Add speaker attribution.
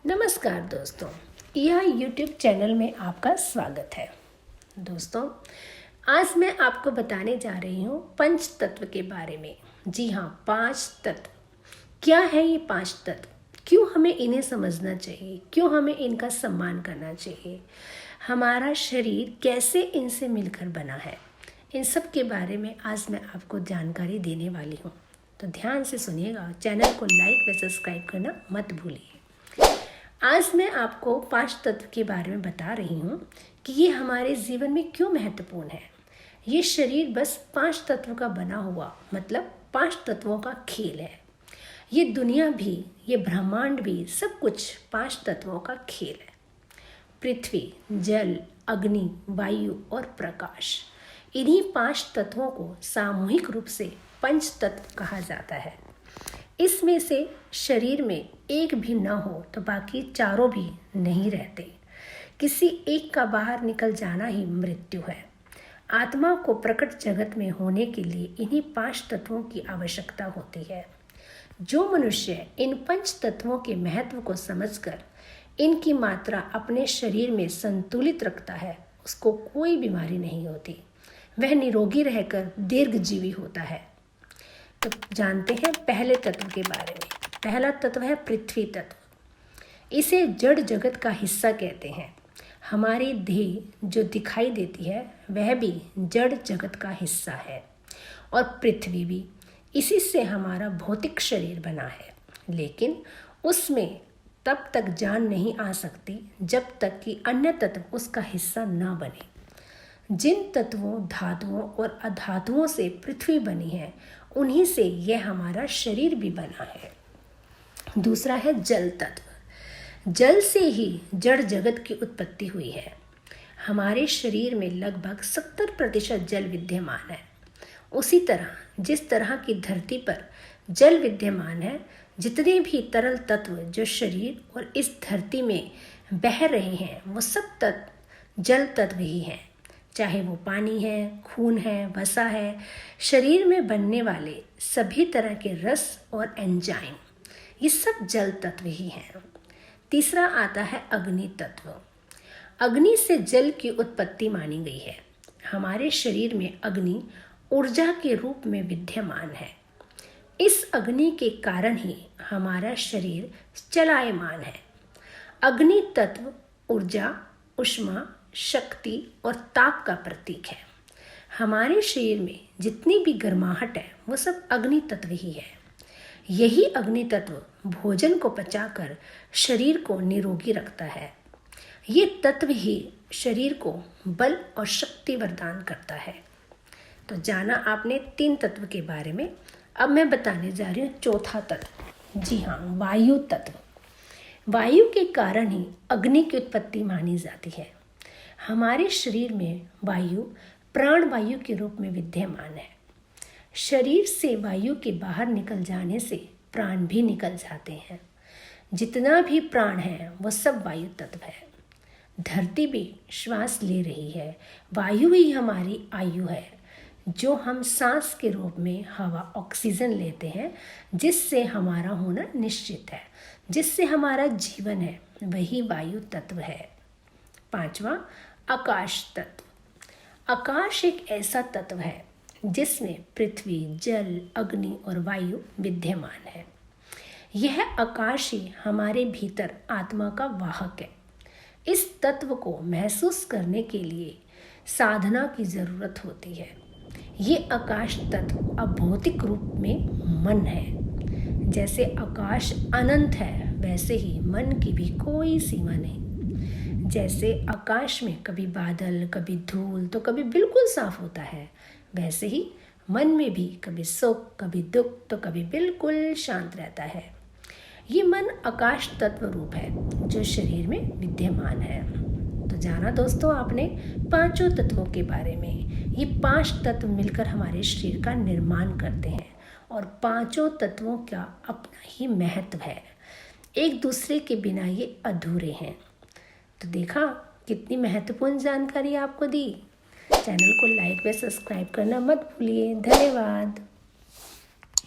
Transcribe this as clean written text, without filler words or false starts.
Speaker 1: नमस्कार दोस्तों, यह YouTube चैनल में आपका स्वागत है। दोस्तों, आज मैं आपको बताने जा रही हूँ पंच तत्व के बारे में। जी हाँ, 5 तत्व। क्या है ये 5 तत्व? क्यों हमें इन्हें समझना चाहिए? क्यों हमें इनका सम्मान करना चाहिए? हमारा शरीर कैसे इनसे मिलकर बना है? इन सब के बारे में आज मैं आपको जानकारी देने वाली हूँ। तो ध्यान से सुनिएगा, चैनल को लाइक व सब्सक्राइब करना मत भूलिए। आज मैं आपको 5 तत्व के बारे में बता रही हूँ कि ये हमारे जीवन में क्यों महत्वपूर्ण है। ये शरीर बस 5 तत्वों का बना हुआ, मतलब 5 तत्वों का खेल है। ये दुनिया भी, ये ब्रह्मांड भी, सब कुछ 5 तत्वों का खेल है। पृथ्वी, जल, अग्नि, वायु और प्रकाश, इन्हीं 5 तत्वों को सामूहिक रूप से पंच तत्व कहा जाता है। इसमें से शरीर में एक भी न हो तो बाकी चारों भी नहीं रहते। किसी एक का बाहर निकल जाना ही मृत्यु है। आत्मा को प्रकट जगत में होने के लिए इन्हीं 5 तत्वों की आवश्यकता होती है। जो मनुष्य इन पंच तत्वों के महत्व को समझकर इनकी मात्रा अपने शरीर में संतुलित रखता है, उसको कोई बीमारी नहीं होती। वह निरोगी रहकर दीर्घजीवी होता है। तो जानते हैं पहले तत्व के बारे में। पहला तत्व है पृथ्वी तत्व। इसे जड़ जगत का हिस्सा कहते हैं। हमारी देह जो दिखाई देती है वह भी जड़ जगत का हिस्सा है, और पृथ्वी भी। इसी से हमारा भौतिक शरीर बना है, लेकिन उसमें तब तक जान नहीं आ सकती जब तक कि अन्य तत्व उसका हिस्सा न बने। जिन तत्वों, धातुओं और अधातुओं से पृथ्वी बनी है, उन्हीं से यह हमारा शरीर भी बना है। दूसरा है जल तत्व। जल से ही जड़ जगत की उत्पत्ति हुई है। हमारे शरीर में लगभग 70% जल विद्यमान है। उसी तरह जिस तरह की धरती पर जल विद्यमान है, जितने भी तरल तत्व जो शरीर और इस धरती में बह रहे हैं, वो सब तत्व जल तत्व ही हैं। चाहे वो पानी है, खून है, वसा है, शरीर में बनने वाले सभी तरह के रस और एंजाइम, ये सब जल तत्व ही हैं। तीसरा आता है अग्नि तत्व। अग्नि से जल की उत्पत्ति मानी गई है। हमारे शरीर में अग्नि ऊर्जा के रूप में विद्यमान है। इस अग्नि के कारण ही हमारा शरीर चलायमान है। अग्नि तत्व ऊर्जा, ऊष्मा, शक्ति और ताप का प्रतीक है। हमारे शरीर में जितनी भी गर्माहट है, वो सब अग्नि तत्व ही है। यही अग्नि तत्व भोजन को पचाकर शरीर को निरोगी रखता है। ये तत्व ही शरीर को बल और शक्ति वरदान करता है। तो जाना आपने 3 तत्व के बारे में। अब मैं बताने जा रही हूँ चौथा तत्व। जी हाँ, वायु तत्व। वायु के कारण ही अग्नि की उत्पत्ति मानी जाती है। हमारे शरीर में वायु प्राण वायु के रूप में विद्यमान है। शरीर से वायु के बाहर निकल जाने से प्राण भी निकल जाते हैं। जितना भी प्राण है वो सब वायु तत्व है। धरती भी श्वास ले रही है। वायु ही हमारी आयु है, जो हम सांस के रूप में हवा, ऑक्सीजन लेते हैं, जिससे हमारा होना निश्चित है, जिससे हमारा जीवन है, वही वायु तत्व है। 5वां आकाश तत्व। आकाश एक ऐसा तत्व है जिसमें पृथ्वी, जल, अग्नि और वायु विद्यमान है। यह आकाश ही हमारे भीतर आत्मा का वाहक है। इस तत्व को महसूस करने के लिए साधना की जरूरत होती है। ये आकाश तत्व अभौतिक रूप में मन है। जैसे आकाश अनंत है, वैसे ही मन की भी कोई सीमा नहीं। जैसे आकाश में कभी बादल, कभी धूल, तो कभी बिल्कुल साफ होता है, वैसे ही मन में भी कभी सुख, कभी दुख, तो कभी बिल्कुल शांत रहता है। ये मन आकाश तत्व रूप है जो शरीर में विद्यमान है। तो जाना दोस्तों आपने 5 तत्वों के बारे में। ये 5 तत्व मिलकर हमारे शरीर का निर्माण करते हैं, और 5 तत्वों का अपना ही महत्व है। एक दूसरे के बिना ये अधूरे हैं। तो देखा कितनी महत्वपूर्ण जानकारी आपको दी। चैनल को लाइक व सब्सक्राइब करना मत भूलिए। धन्यवाद।